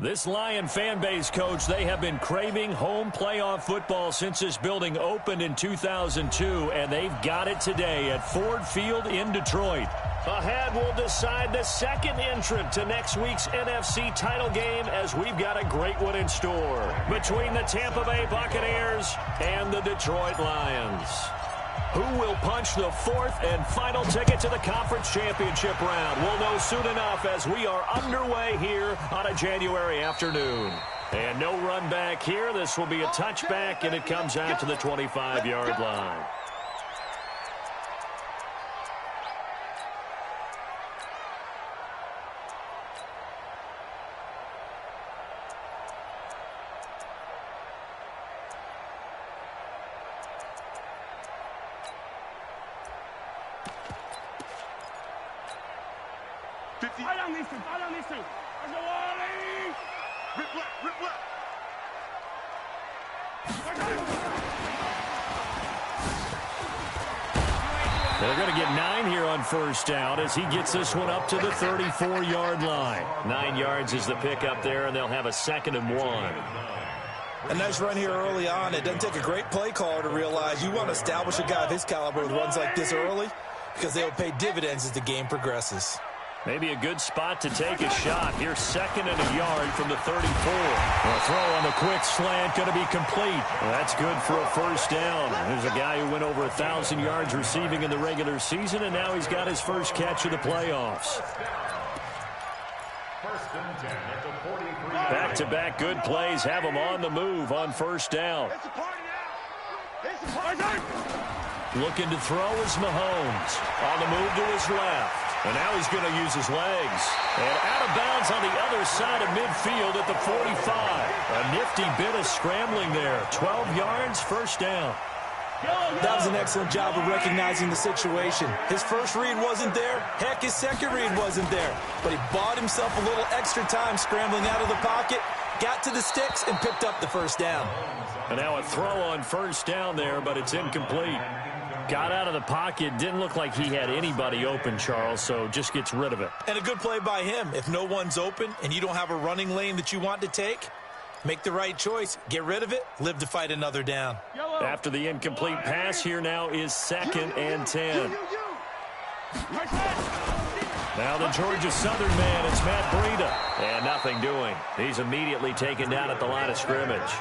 This Lion fan base, Coach, they have been craving home playoff football since this building opened in 2002, and they've got it today at Ford Field in Detroit. Ahead, we'll decide the second entrant to next week's NFC title game as we've got a great one in store between the Tampa Bay Buccaneers and the Detroit Lions. Who will punch the fourth and final ticket to the conference championship round? We'll know soon enough as we are underway here on a January afternoon. And no run back here. This will be a touchback, and it comes out to the 25-yard line. They're going to get 9 here on first down as he gets this one up to the 34-yard line. 9 yards is the pickup there, and they'll have a 2nd and 1. A nice run here early on. It doesn't take a great play caller to realize you want to establish a guy of his caliber with runs like this early because they'll pay dividends as the game progresses. Maybe a good spot to take a shot. Here's 2nd and a yard from the 34. A throw on the quick slant going to be complete. Well, that's good for a first down. There's a guy who went over 1,000 yards receiving in the regular season, and now he's got his first catch of the playoffs. Back-to-back good plays have him on the move on first down. Looking to throw is Mahomes. On the move to his left. And now he's going to use his legs. And out of bounds on the other side of midfield at the 45. A nifty bit of scrambling there. 12 yards, first down. That was an excellent job of recognizing the situation. His first read wasn't there. Heck, his second read wasn't there. But he bought himself a little extra time scrambling out of the pocket, got to the sticks, and picked up the first down. And now a throw on first down there, but it's incomplete. Got out of the pocket. Didn't look like he had anybody open, Charles, so just gets rid of it. And a good play by him. If no one's open and you don't have a running lane that you want to take, make the right choice. Get rid of it. Live to fight another down. After the incomplete pass, here now is 2nd and 10. Now the Georgia Southern man, it's Matt Breida. And nothing doing. He's immediately taken down at the line of scrimmage.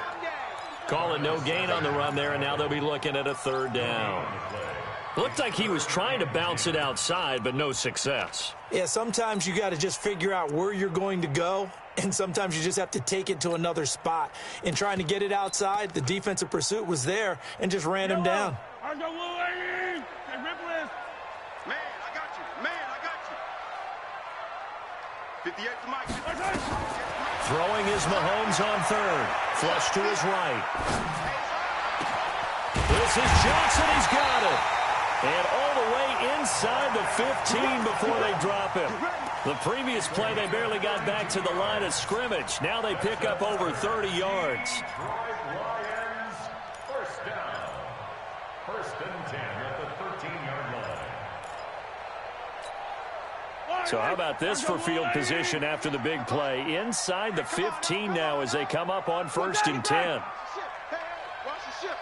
Calling no gain on the run there, and now they'll be looking at a 3rd down. Looked like he was trying to bounce it outside, but no success. Yeah, sometimes you got to just figure out where you're going to go, and sometimes you just have to take it to another spot. In trying to get it outside, the defensive pursuit was there and just ran him down. Man, I got you. 58 to Mike. Throwing is Mahomes on 3rd. Flush to his right. This is Johnson. He's got it. And all the way inside the 15 before they drop him. The previous play, they barely got back to the line of scrimmage. Now they pick up over 30 yards. Lions, first down. 1st and 10 at the 13-yard line. So how about this for field position after the big play? Inside the 15 now as they come up on 1st and 10. Watch the ship.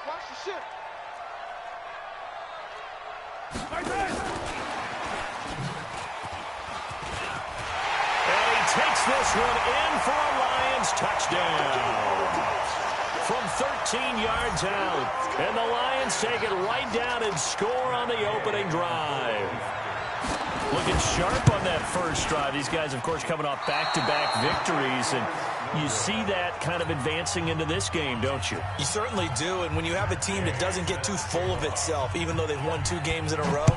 And he takes this one in for a Lions touchdown. From 13 yards out. And the Lions take it right down and score on the opening drive. Looking sharp on that first drive. These guys, of course, coming off back-to-back victories, and you see that kind of advancing into this game, don't you? You certainly do, and when you have a team that doesn't get too full of itself, even though they've won 2 games in a row,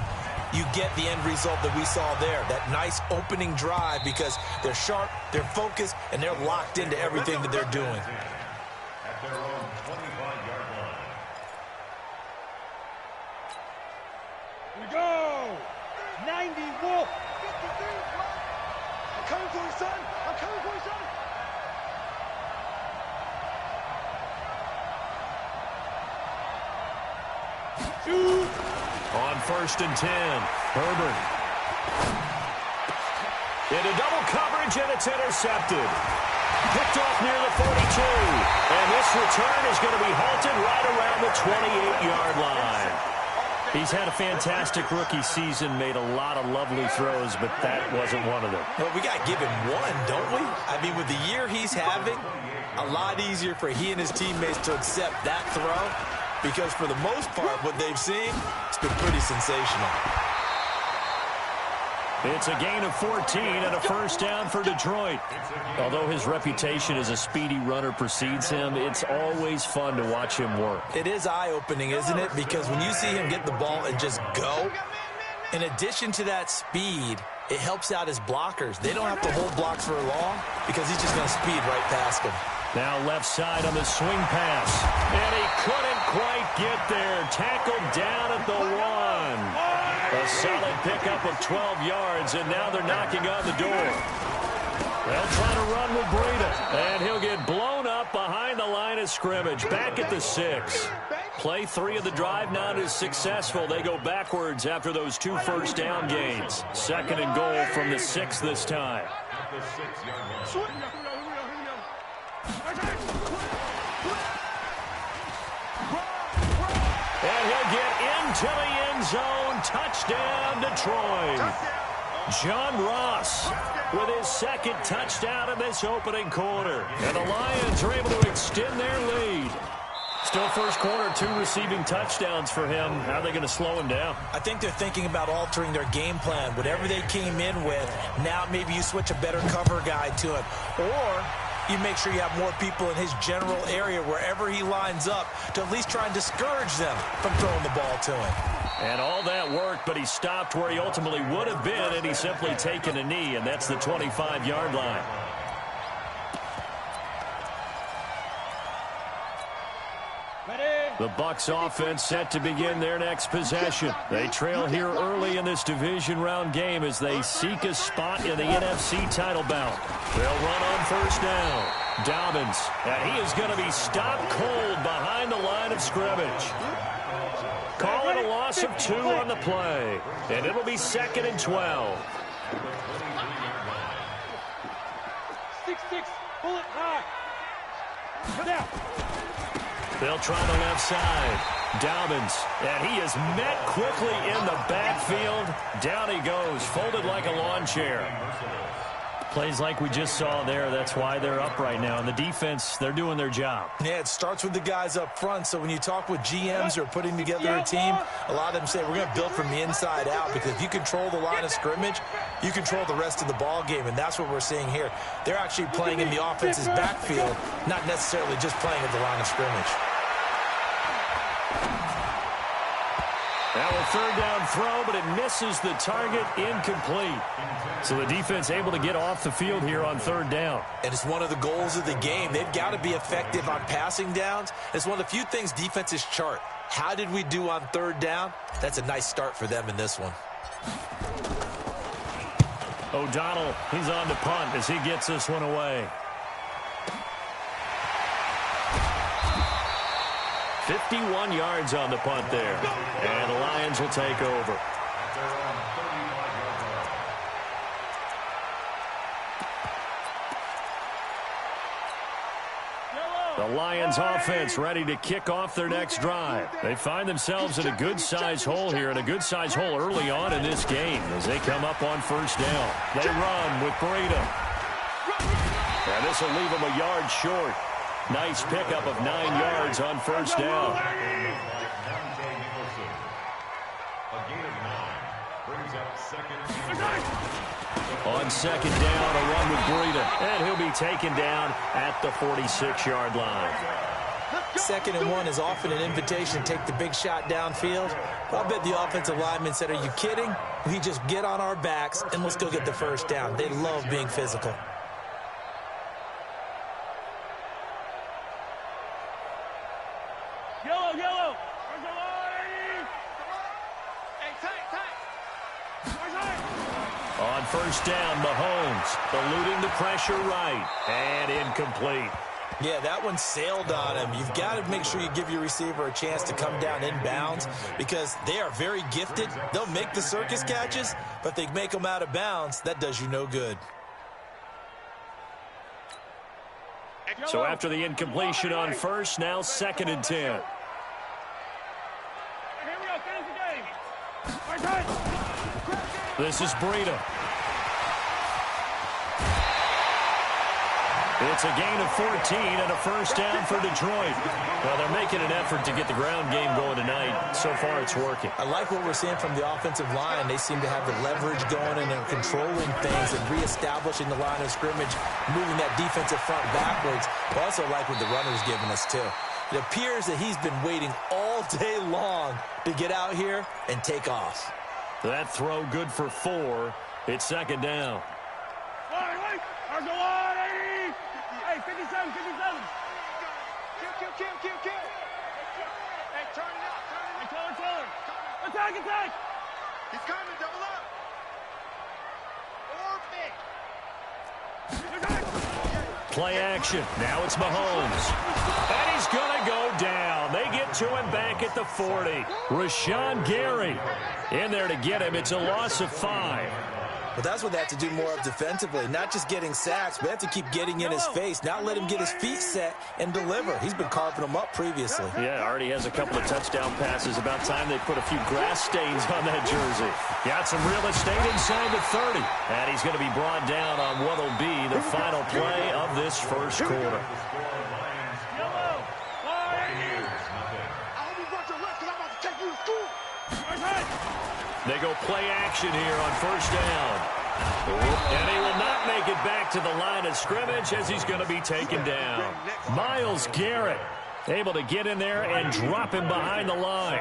you get the end result that we saw there, that nice opening drive, because they're sharp, they're focused, and they're locked into everything that they're doing. At their own 25-yard line. Here we go. 90 Wolf. I'm coming for you, son. Shoot. On 1st and 10, Herbert. Into double coverage, and it's intercepted. Picked off near the 42. And this return is going to be halted right around the 28-yard line. He's had a fantastic rookie season, made a lot of lovely throws, but that wasn't one of them. Well, we got to give him one, don't we? I mean, with the year he's having, a lot easier for he and his teammates to accept that throw because for the most part, what they've seen, it's been pretty sensational. It's a gain of 14 and a first down for Detroit. Although his reputation as a speedy runner precedes him, it's always fun to watch him work. It is eye-opening, isn't it? Because when you see him get the ball and just go, in addition to that speed, it helps out his blockers. They don't have to hold blocks for long because he's just going to speed right past them. Now left side on the swing pass. And he couldn't quite get there. Tackled down at the 1. A solid pickup of 12 yards, and now they're knocking on the door. They'll try to run with Breida, and he'll get blown up behind the line of scrimmage. Back at the 6. Play 3 of the drive now is successful. They go backwards after those 2 first down gains. 2nd and goal from the 6 this time. And he'll get into the end zone. Touchdown, Detroit. John Ross with his 2nd touchdown in this opening quarter. And the Lions are able to extend their lead. Still first quarter, 2 receiving touchdowns for him. How are they going to slow him down? I think they're thinking about altering their game plan. Whatever they came in with, now maybe you switch a better cover guy to him. Or you make sure you have more people in his general area wherever he lines up to at least try and discourage them from throwing the ball to him. And all that worked, but he stopped where he ultimately would have been, and he's simply taken a knee, and that's the 25-yard line. The Bucs offense set to begin their next possession. They trail here early in this division round game as they seek a spot in the NFC title bout. They'll run on first down. Dobbins, and he is going to be stopped cold behind the line of scrimmage. Call it a loss of 2 on the play, and it'll be 2nd and 12. 6-6, pull it high. Come down. They'll try the left side. Dobbins, and he is met quickly in the backfield. Down he goes, folded like a lawn chair. Plays like we just saw there. That's why they're up right now. And the defense, they're doing their job. Yeah, it starts with the guys up front. So when you talk with GMs who are putting together a team, a lot of them say we're going to build from the inside out because if you control the line of scrimmage, you control the rest of the ball game, and that's what we're seeing here. They're actually playing in the offense's backfield, not necessarily just playing at the line of scrimmage. Now a 3rd down throw, but it misses the target, incomplete. So the defense able to get off the field here on 3rd down. And it's one of the goals of the game. They've got to be effective on passing downs. It's one of the few things defenses chart. How did we do on 3rd down? That's a nice start for them in this one. O'Donnell, he's on to punt as he gets this one away. 51 yards on the punt there. And the Lions will take over. The Lions offense ready to kick off their next drive. They find themselves in a good-sized hole here, and a good-sized hole early on in this game as they come up on first down. They run with Breida. And this will leave them a yard short. Nice pickup of 9 yards on first down. On 2nd down, a run with Breida. And he'll be taken down at the 46-yard line. 2nd and 1 is often an invitation to take the big shot downfield. I bet the offensive lineman said, are you kidding? We just get on our backs and let's go get the first down. They love being physical. Yellow. On first down, Mahomes eluding the pressure right and incomplete. Yeah, that one sailed on him. You've got to make sure you give your receiver a chance to come down inbounds because they are very gifted. They'll make the circus catches, but if they make them out of bounds, that does you no good. So after the incompletion on first, now 2nd and 10. Here we go. Finish the game. This is Breida. It's a gain of 14 and a first down for Detroit. Well, they're making an effort to get the ground game going tonight. So far, it's working. I like what we're seeing from the offensive line. They seem to have the leverage going and they're controlling things and reestablishing the line of scrimmage, moving that defensive front backwards. I also like what the runner's giving us, too. It appears that he's been waiting all day long to get out here and take off. That throw good for 4. It's 2nd down. Wait. There's the line, 80. Hey, 57. Kill. Hey, turn it out. Hey, Taylor. Attack. He's coming, double up. Or Play action. Now it's Mahomes. And he's going to go down. They get to him back at the 40. Rashawn Gary in there to get him. It's a loss of 5. But that's what they have to do more of defensively, not just getting sacks, but they have to keep getting in his face, not let him get his feet set and deliver. He's been carving them up previously. Yeah, already has a couple of touchdown passes. About time they put a few grass stains on that jersey. Got some real estate inside the 30. And he's going to be brought down on what will be the final play of this first quarter. They go play action here on first down. And he will not make it back to the line of scrimmage as he's going to be taken down. Myles Garrett able to get in there and drop him behind the line.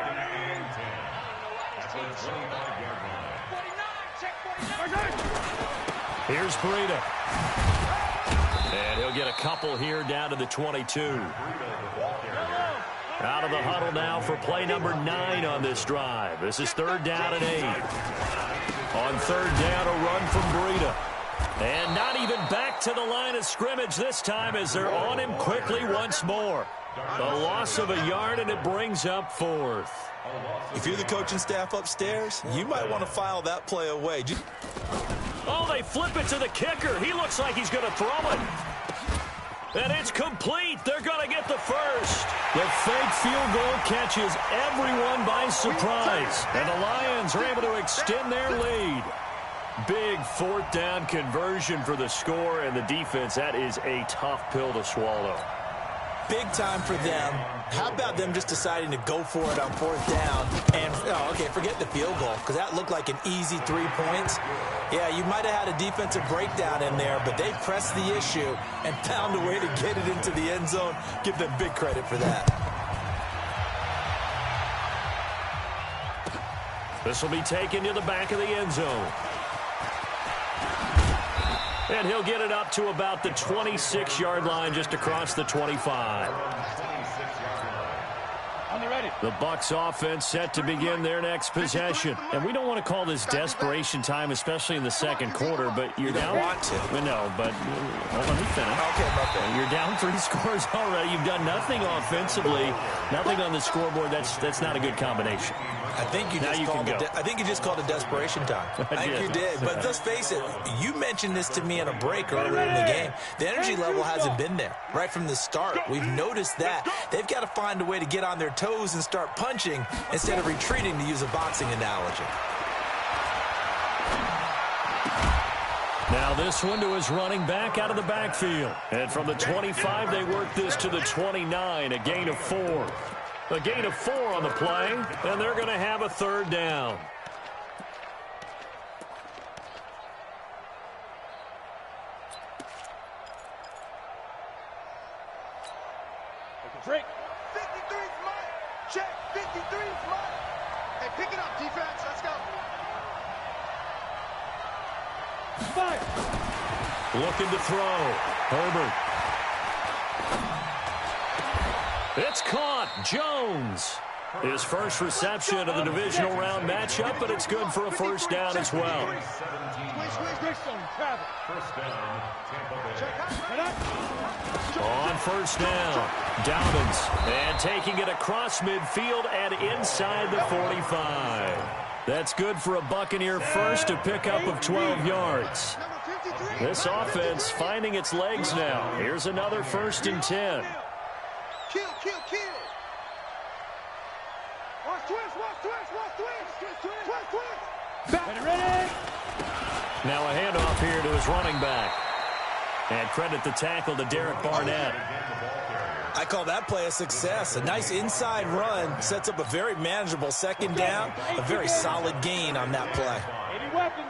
Here's Breida. And he'll get a couple here down to the 22. Out of the huddle now for play number 9 on this drive. This is 3rd down and 8. On 3rd down, a run from Breida. And not even back to the line of scrimmage this time as they're on him quickly once more. A loss of a yard, and it brings up 4th. If you're the coaching staff upstairs, you might want to file that play away. Oh, they flip it to the kicker. He looks like he's going to throw it. And it's complete. They're going to get the first. The fake field goal catches everyone by surprise. And the Lions are able to extend their lead. Big 4th down conversion for the score, and the defense, that is a tough pill to swallow. Big time for them. How about them just deciding to go for it on 4th down? And, forget the field goal, because that looked like an easy 3 points. Yeah, you might have had a defensive breakdown in there, but they pressed the issue and found a way to get it into the end zone. Give them big credit for that. This will be taken to the back of the end zone. And he'll get it up to about the 26-yard line, just across the 25. The Bucs offense set to begin their next possession. And we don't want to call this desperation time, especially in the second quarter, but you're down. Want to. No, but let me finish. Okay. You're down 3 scores already. You've done nothing offensively, nothing on the scoreboard. That's not a good combination. I think you just called it desperation time. I think you did. But let's face it, you mentioned this to me in a break earlier in the game. The energy level hasn't been there right from the start. We've noticed that. They've got to find a way to get on their toes and start punching instead of retreating, to use a boxing analogy. Now this one to his running back out of the backfield. And from the 25, they work this to the 29, a gain of 4. A gain of 4 on the play, and they're going to have a 3rd down. Drake. 53's mine. Check. 53's mine. Hey, pick it up, defense. Let's go. 5. Looking to throw. Herbert. It's caught. Jones. His first reception of the divisional round matchup, but it's good for a 1st down as well. On 1st down, Dobbins, and taking it across midfield and inside the 45. That's good for a Buccaneer first, a pickup of 12 yards. This offense finding its legs now. Here's another 1st and 10. Kill. Watch twist. Ready. Now a handoff here to his running back. And credit the tackle to Derek Barnett. I call that play a success. A nice inside run sets up a very manageable 2nd down. A very solid gain on that play. Any weapon.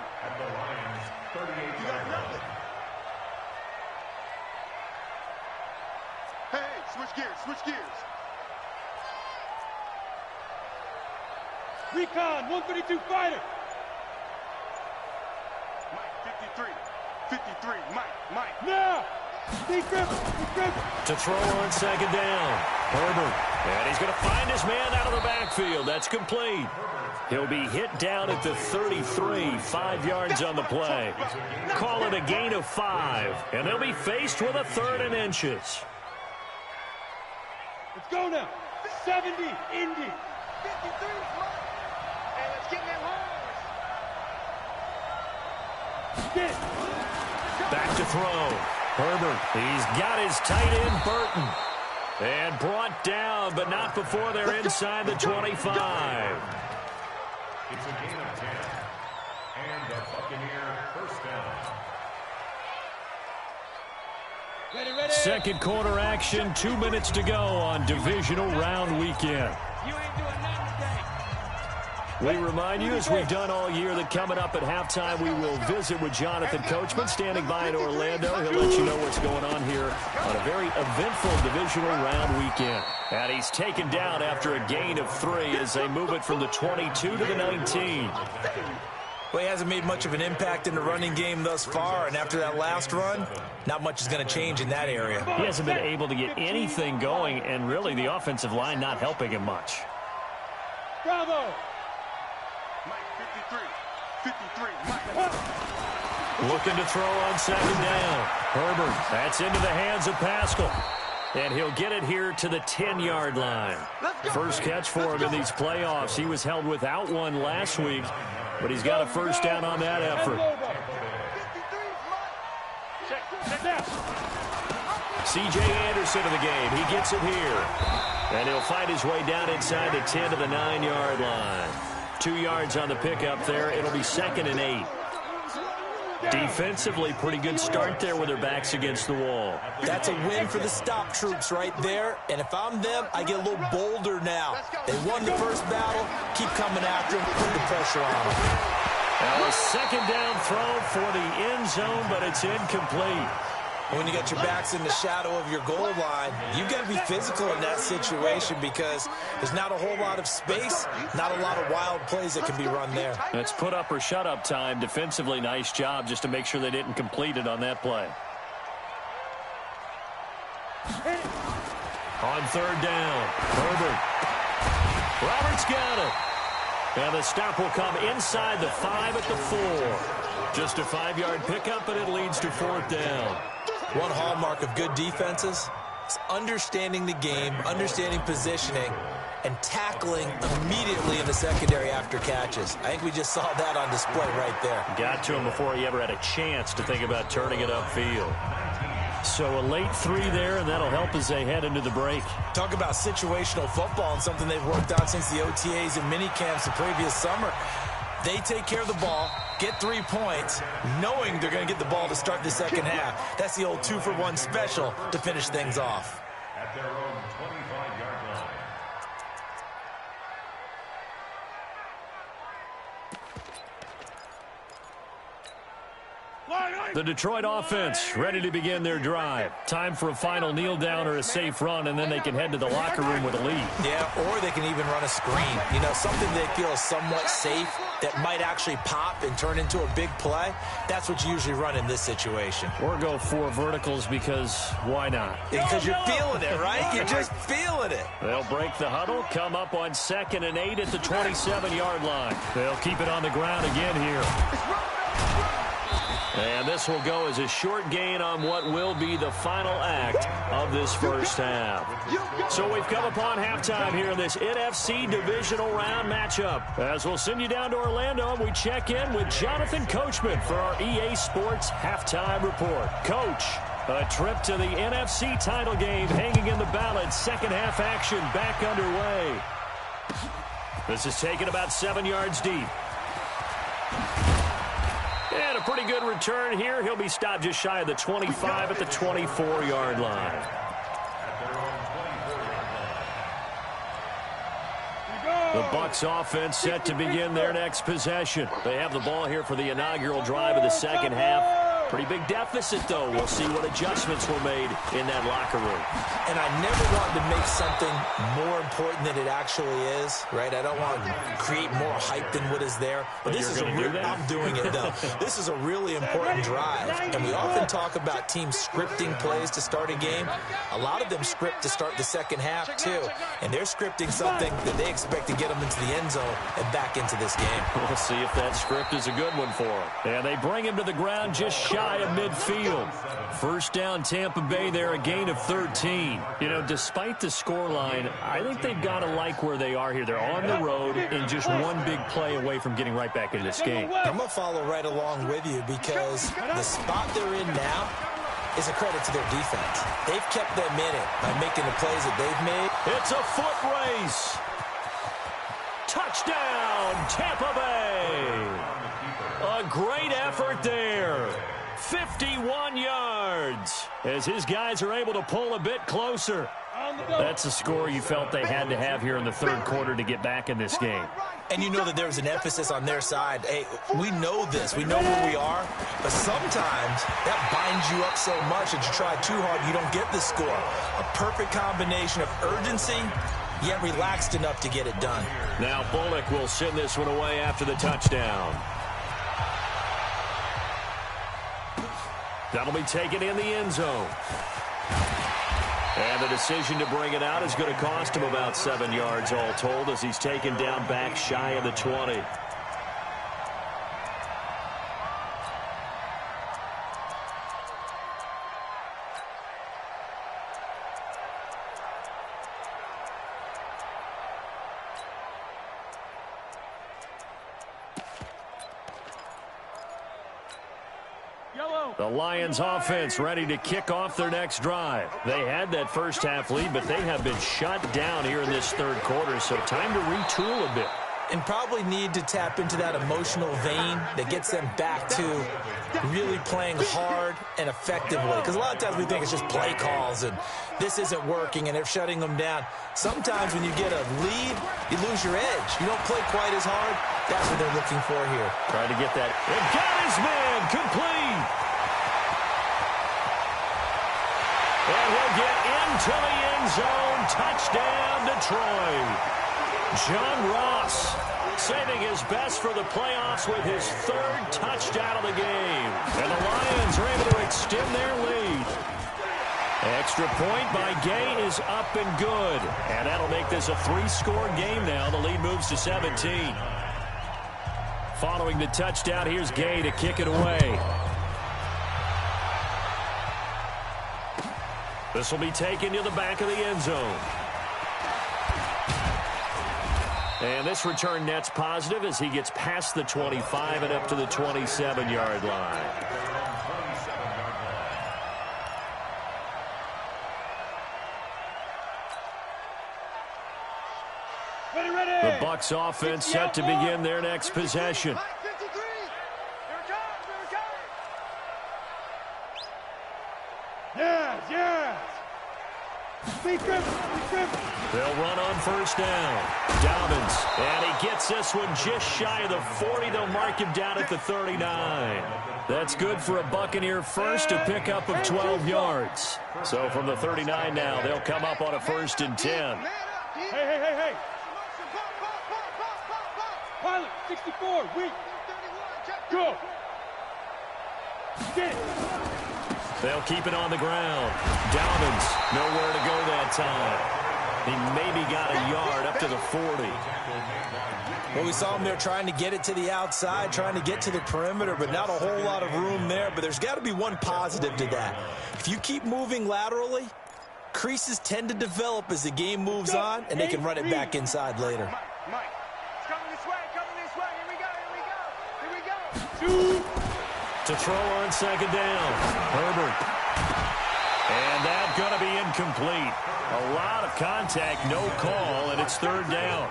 Hey, switch gears. Recon, 132 fighter. Mike, 53, Mike. Now. Deep grip. To throw on 2nd down. Herbert. And he's going to find his man out of the backfield. That's complete. He'll be hit down at the 33, 5 yards on the play. Call it a gain of 5. And they'll be faced with a 3rd and inches. Let's go now. 70, Indy. 53, Mike. Hey, let's get in that horse. Get. Back to throw. Herbert, he's got his tight end, Burton. And brought down, but not before they're inside the 25. It's a gain of 10. And the Buccaneer 1st down. Ready. Second quarter action, 2 minutes to go on divisional round weekend. You ain't doing nothing today. We remind you, as we've done all year, that coming up at halftime, we will visit with Jonathan Coachman, standing by in Orlando. He'll let you know what's going on here on a very eventful divisional round weekend. And he's taken down after a gain of 3 as they move it from the 22 to the 19. Well, he hasn't made much of an impact in the running game thus far, and after that last run, not much is going to change in that area. He hasn't been able to get anything going, and really the offensive line not helping him much. Bravo. Mike, 53, Mike. Looking to throw on 2nd down. Herbert, that's into the hands of Pascal. And he'll get it here to the 10-yard line. First catch for him in these playoffs. He was held without one last week, but he's got a 1st down on that effort. C.J. Anderson in the game. He gets it here. And he'll fight his way down inside the 10 to the 9-yard line. 2 yards on the pickup there. It'll be 2nd and 8. Defensively, pretty good start there with their backs against the wall. That's a win for the stop troops right there. And if I'm them, I get a little bolder now. They won the first battle. Keep coming after them. Put the pressure on them. Now a 2nd down throw for the end zone, but it's incomplete. When you got your backs in the shadow of your goal line, you've got to be physical in that situation because there's not a whole lot of space, not a lot of wild plays that can be run there. It's put up or shut up time. Defensively, nice job just to make sure they didn't complete it on that play. On 3rd down, Herbert. Roberts got it. And the stop will come inside the 5 at the 4. Just a 5-yard pickup, and it leads to 4th down. One hallmark of good defenses is understanding the game, understanding positioning, and tackling immediately in the secondary after catches. I think we just saw that on display right there. Got to him before he ever had a chance to think about turning it upfield. So a late 3 there, and that'll help as they head into the break. Talk about situational football and something they've worked on since the OTAs and mini camps the previous summer. They take care of the ball, get 3 points, knowing they're going to get the ball to start the second half. That's the old 2-for-1 special to finish things off. At their own 25-yard line. The Detroit offense ready to begin their drive. Time for a final kneel down or a safe run, and then they can head to the locker room with a lead. Yeah, or they can even run a screen. You know, something they feel is somewhat safe that might actually pop and turn into a big play. That's what you usually run in this situation. Or go 4 verticals because why not? Because you're feeling it, right? You're just feeling it. They'll break the huddle, come up on 2nd and 8 at the 27-yard line. They'll keep it on the ground again here. And this will go as a short gain on what will be the final act of this first half. So we've come upon halftime here in this NFC divisional round matchup. As we'll send you down to Orlando, we check in with Jonathan Coachman for our EA Sports Halftime Report. Coach, a trip to the NFC title game hanging in the balance. Second half action back underway. This is taken about 7 yards deep. And a pretty good return here. He'll be stopped just shy of the 25 at the 24-yard line. The Bucs offense set to begin their next possession. They have the ball here for the inaugural drive of the second half. Pretty big deficit, though. We'll see what adjustments were made in that locker room. And I never want to make something more important than it actually is, right? I don't want to create more hype than what is there. But this is I'm doing it, though. This is a really important drive. And we often talk about teams scripting plays to start a game. A lot of them script to start the second half, too. And they're scripting something that they expect to get them into the end zone and back into this game. We'll see if that script is a good one for them. And they bring him to the ground just shy of midfield. First down, Tampa Bay there, a gain of 13. You know, despite the scoreline, I think they've got to like where they are here. They're on the road and just one big play away from getting right back into this game. I'm going to follow right along with you because the spot they're in now is a credit to their defense. They've kept them in it by making the plays that they've made. It's a foot race. Touchdown, Tampa Bay. A great effort there. 51 yards as his guys are able to pull a bit closer. That's a score you felt they had to have here in the third quarter to get back in this game. And you know that there was an emphasis on their side. Hey, we know this. We know where we are. But sometimes that binds you up so much that you try too hard, you don't get the score. A perfect combination of urgency, yet relaxed enough to get it done. Now Bullock will send this one away after the touchdown. That'll be taken in the end zone. And the decision to bring it out is going to cost him about 7 yards all told as he's taken down back shy of the 20. The Lions offense ready to kick off their next drive. They had that first half lead, but they have been shut down here in this third quarter, so time to retool a bit. And probably need to tap into that emotional vein that gets them back to really playing hard and effectively. Because a lot of times we think it's just play calls and this isn't working and they're shutting them down. Sometimes when you get a lead, you lose your edge. You don't play quite as hard. That's what they're looking for here. Trying to get that. And got his man complete. And he'll get into the end zone. Touchdown, Detroit. John Ross saving his best for the playoffs with his third touchdown of the game. And the Lions are able to extend their lead. Extra point by Gay is up and good. And that'll make this a 3-score game now. The lead moves to 17. Following the touchdown, here's Gay to kick it away. This will be taken to the back of the end zone. And this return net's positive as he gets past the 25 and up to the 27-yard line. The Bucs offense set to begin their next possession. They'll run on first down. Dobbins, and he gets this one just shy of the 40. They'll mark him down at the 39. That's good for a Buccaneer first, to pick up of 12 yards. So from the 39 now, they'll come up on a 1st and 10. Hey. Pilot, 64, weak. Go. Get it. They'll keep it on the ground. Dobbins, nowhere to go that time. He maybe got a yard up to the 40. Well, we saw him there trying to get it to the outside, trying to get to the perimeter, but not a whole lot of room there. But there's got to be one positive to that. If you keep moving laterally, creases tend to develop as the game moves on, and they can run it back inside later. Mike, it's coming this way, Here we go. To throw on second down, Herbert. And that's going to be incomplete. A lot of contact, no call, and it's third down.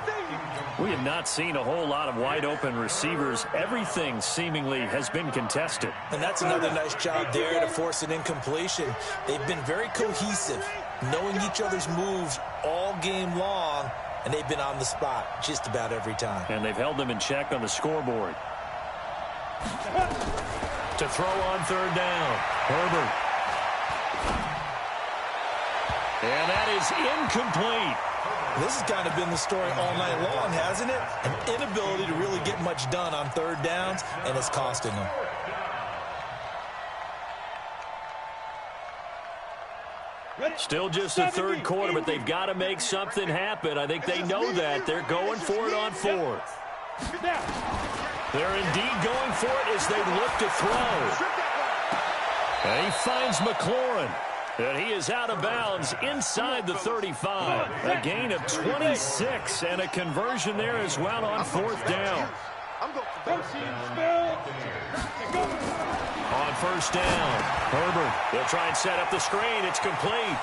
We have not seen a whole lot of wide-open receivers. Everything seemingly has been contested. And that's another nice job there to force an incompletion. They've been very cohesive, knowing each other's moves all game long, and they've been on the spot just about every time. And they've held them in check on the scoreboard. To throw on third down, Herbert. And that is incomplete. This has kind of been the story all night long, hasn't it? An inability to really get much done on third downs, and it's costing them. Still just the third quarter, but they've got to make something happen. I think they know that. They're going for it on fourth. They're indeed going for it as they look to throw. And he finds McLaurin. And he is out of bounds inside the 35. A gain of 26 and a conversion there as well on fourth down. On first down, Herbert. They'll try and set up the screen. It's complete.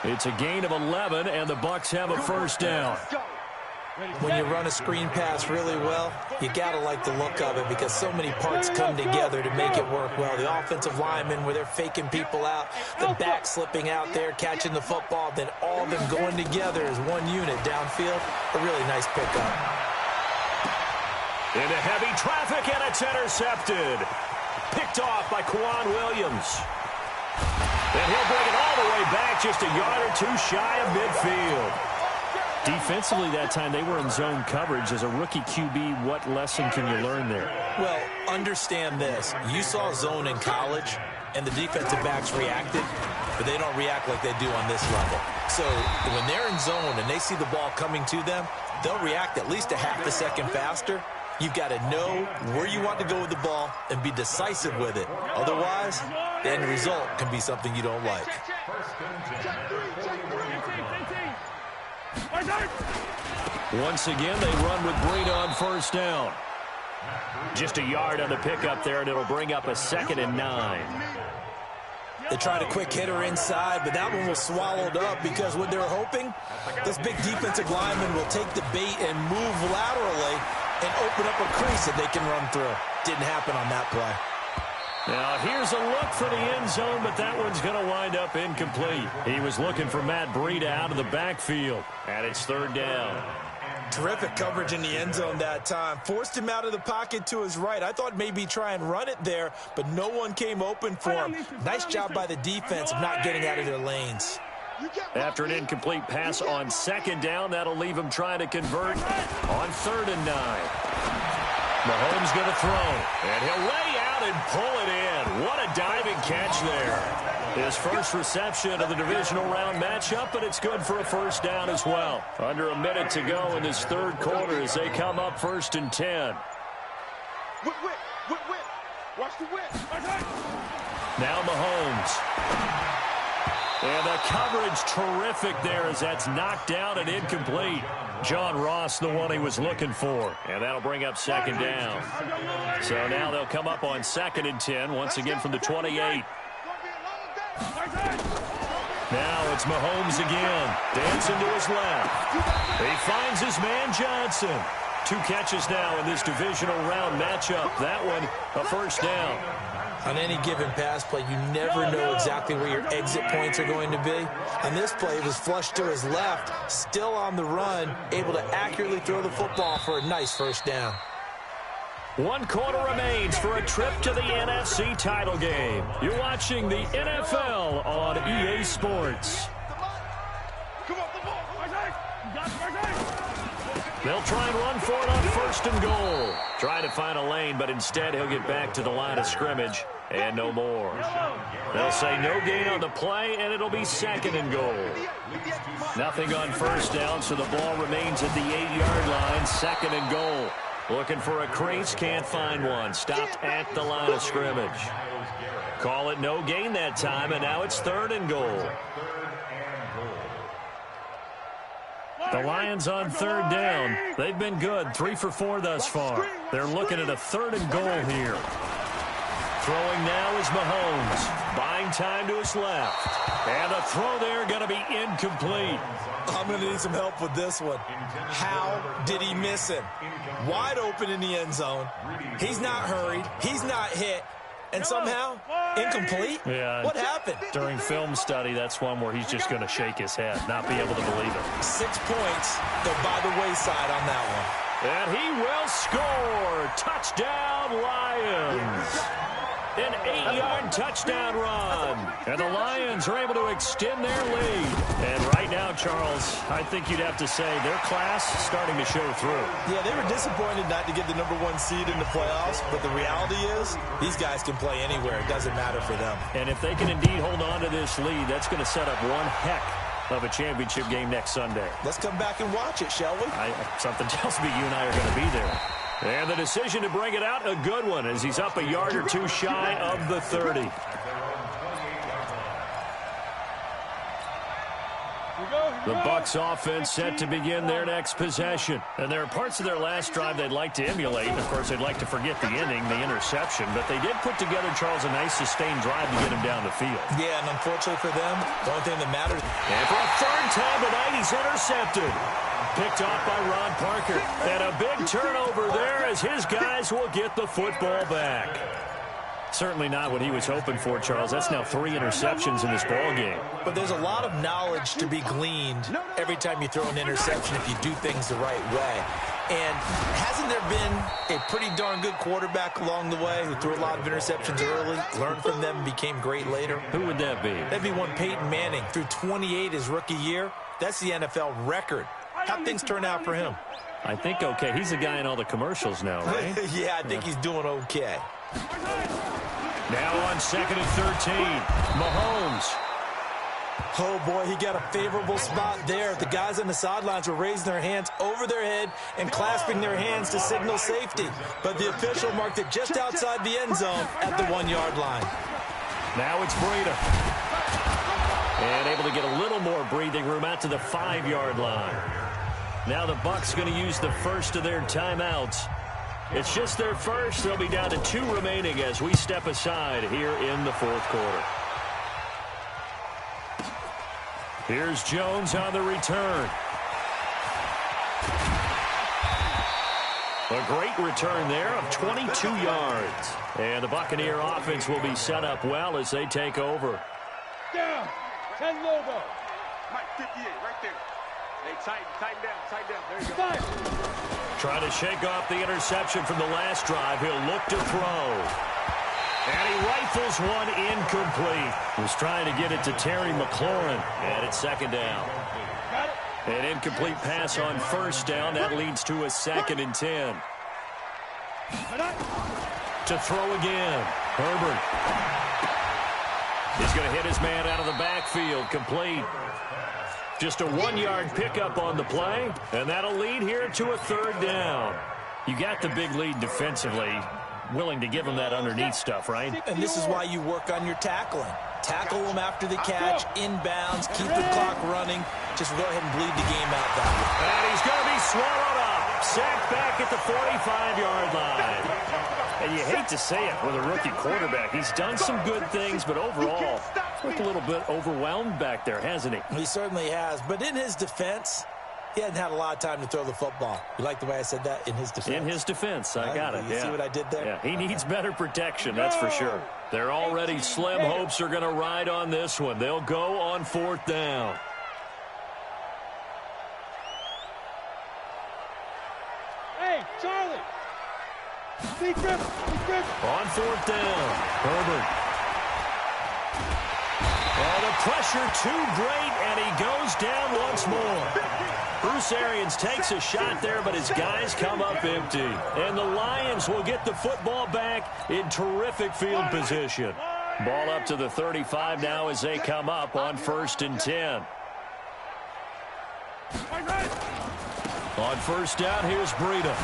It's a gain of 11, and the Bucs have a first down. When you run a screen pass really well, you got to like the look of it because so many parts come together to make it work well. The offensive linemen, where they're faking people out, the back slipping out there, catching the football, then all of them going together as one unit downfield. A really nice pickup. Into heavy traffic, and it's intercepted. Picked off by Quan Williams. And he'll bring it all the way back, just a yard or two shy of midfield. Defensively that time, they were in zone coverage. As a rookie QB, what lesson can you learn there? Well, understand this. You saw zone in college, and the defensive backs reacted, but they don't react like they do on this level. So when they're in zone and they see the ball coming to them, they'll react at least a half a second faster. You've got to know where you want to go with the ball and be decisive with it. Otherwise, the end result can be something you don't like. Once again, they run with Breida on first down. Just a yard on the pickup there, and it'll bring up a 2nd and 9. They tried a quick hitter inside, but that one was swallowed up because what they're hoping, this big defensive lineman will take the bait and move laterally and open up a crease that they can run through. Didn't happen on that play. Now, here's a look for the end zone, but that one's going to wind up incomplete. He was looking for Matt Breida out of the backfield, and it's third down. Terrific coverage in the end zone that time. Forced him out of the pocket to his right. I thought maybe try and run it there, but no one came open for him. Nice job by the defense of not getting out of their lanes. After an incomplete pass on second down, that'll leave him trying to convert on 3rd and 9. Mahomes going to throw, and he'll lay out and pull it in. What a diving catch there. His first reception of the divisional round matchup, but it's good for a first down as well. Under a minute to go in this third quarter as they come up 1st and 10. Whip. Watch the whip. Now Mahomes. And the coverage terrific there as that's knocked down and incomplete. John Ross, the one he was looking for. And that'll bring up 2nd down. So now they'll come up on 2nd and 10, once again from the 28. Now it's Mahomes again. Dancing to his left. He finds his man Johnson. 2 catches now in this divisional round matchup. That one, a first down. On any given pass play, you never know exactly where your exit points are going to be. On this play, it was flushed to his left, still on the run, able to accurately throw the football for a nice first down. 1 quarter remains for a trip to the NFC title game. You're watching the NFL on EA Sports. They'll try and run for it on 1st and goal. Trying to find a lane, but instead he'll get back to the line of scrimmage And no more. They'll say no gain on the play, and it'll be second and goal. Nothing on first down, so the ball remains at the 8-yard line, second and goal. Looking for a crease, can't find one. Stopped at the line of scrimmage. Call it no gain that time, and now it's third and goal. The Lions on third down. They've been good, 3 for 4 thus far. They're looking at a third and goal here. Throwing now is Mahomes. Buying time to his left. And the throw there going to be incomplete. I'm going to need some help with this one. How did he miss him? Wide open in the end zone. He's not hurried. He's not hit. And somehow, incomplete? Yeah. What happened? During film study, that's one where he's just going to shake his head, not be able to believe it. 6 points go by the wayside on that one. And he will score. Touchdown, Lions. An 8-yard touchdown run. And the Lions are able to extend their lead. And right now, Charles, I think you'd have to say their class starting to show through. Yeah, they were disappointed not to get the #1 seed in the playoffs, but the reality is these guys can play anywhere. It doesn't matter for them. And if they can indeed hold on to this lead, that's going to set up one heck of a championship game next Sunday. Let's come back and watch it, shall we? Something tells me you and I are going to be there. And the decision to bring it out, a good one, as he's up a yard or two shy of the 30. The Bucs offense set to begin their next possession. And there are parts of their last drive they'd like to emulate. Of course, they'd like to forget the inning, the interception. But they did put together, Charles, a nice sustained drive to get him down the field. Yeah, and unfortunately for them, the only thing that matters. And for a third time tonight, he's intercepted. Picked off by Ron Parker. And a big turnover there as his guys will get the football back. Certainly not what he was hoping for, Charles. That's now 3 interceptions in this ball game. But there's a lot of knowledge to be gleaned every time you throw an interception if you do things the right way. And hasn't there been a pretty darn good quarterback along the way who threw a lot of interceptions early, learned from them, and became great later? Who would that be? That'd be one Peyton Manning. Threw 28 his rookie year. That's the NFL record. How'd things turn out for him? I think okay. He's the guy in all the commercials now, right? Yeah, I think he's doing okay. Now on 2nd and 13, Mahomes. Oh, boy, he got a favorable spot there. The guys on the sidelines were raising their hands over their head and clasping their hands to signal safety. But the official marked it just outside the end zone at the 1-yard line. Now it's Breida. And able to get a little more breathing room out to the 5-yard line. Now the Bucs going to use the first of their timeouts. It's just their first. They'll be down to 2 remaining as we step aside here in the fourth quarter. Here's Jones on the return. A great return there of 22 yards. And the Buccaneer offense will be set up well as they take over. Down. 10 logo. Mike 58 right there. Hey, tighten down. There you go. Trying to shake off the interception from the last drive. He'll look to throw. And he rifles one incomplete. Was trying to get it to Terry McLaurin. And it's second down. An incomplete pass on first down. That leads to a 2nd and 10. To throw again. Herbert. He's going to hit his man out of the backfield. Complete. Just a 1-yard pickup on the play, and that'll lead here to a 3rd down. You got the big lead defensively, willing to give them that underneath stuff, right? And this is why you work on your tackling. Tackle them after the catch, inbounds, keep the clock running. Just go ahead and bleed the game out that way. And he's going to be swallowed up. Sacked back at the 45-yard line. And you hate to say it with a rookie quarterback. He's done some good things, but overall, looked a little bit overwhelmed back there, hasn't he? He certainly has. But in his defense, he hadn't had a lot of time to throw the football. You like the way I said that? In his defense. In his defense. I got it. You see what I did there? Yeah, he needs better protection, that's for sure. They're already slim hopes are going to ride on this one. They'll go on 4th down. Hey, Charlie. Be grip. On 4th down, Herbert. And a Pressure too great, and he goes down once more. Bruce Arians takes a shot there, but his guys come up empty. And the Lions will get the football back in terrific field position. Ball up to the 35 now as they come up on 1st and 10. On first down, here's Breida.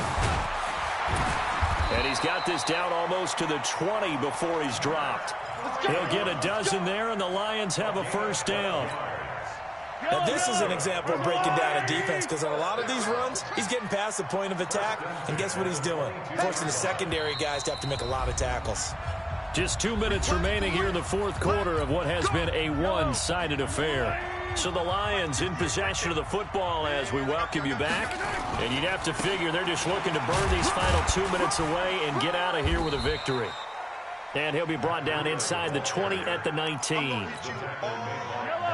And he's got this down almost to the 20 before he's dropped. He'll get a dozen there, and the Lions have a first down. Now, this is an example of breaking down a defense, because on a lot of these runs, he's getting past the point of attack, and guess what he's doing? Forcing the secondary guys to have to make a lot of tackles. Just 2 minutes remaining here in the fourth quarter of what has been a one-sided affair. So the Lions in possession of the football as we welcome you back. And you'd have to figure they're just looking to burn these final 2 minutes away and get out of here with a victory. And he'll be brought down inside the 20 at the 19.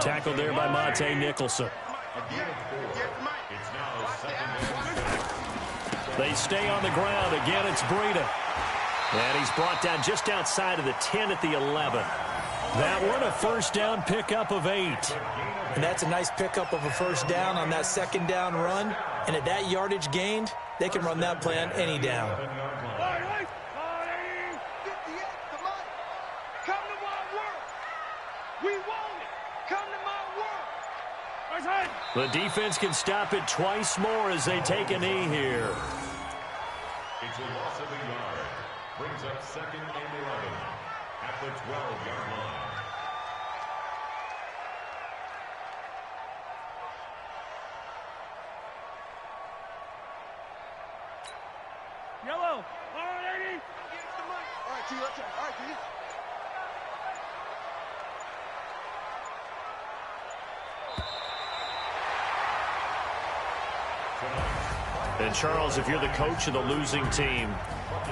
Tackled there by Monte Nicholson. They stay on the ground. Again, it's Breida. And he's brought down just outside of the 10 at the 11. That one a first down pickup of 8. And that's a nice pickup of a first down on that second down run. And at that yardage gained, they can run that play on any down. The defense can stop it twice more as they take a knee here. It's a loss of a yard. Brings up 2nd and 11 at the 12-yard line. Yellow. All right, 80. All right, T. Let's all right, T. And, Charles, if you're the coach of the losing team,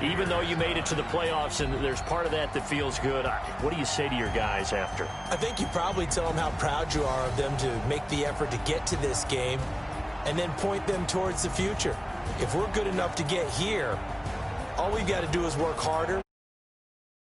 even though you made it to the playoffs and there's part of that that feels good, what do you say to your guys after? I think you probably tell them how proud you are of them to make the effort to get to this game and then point them towards the future. If we're good enough to get here, all we've got to do is work harder.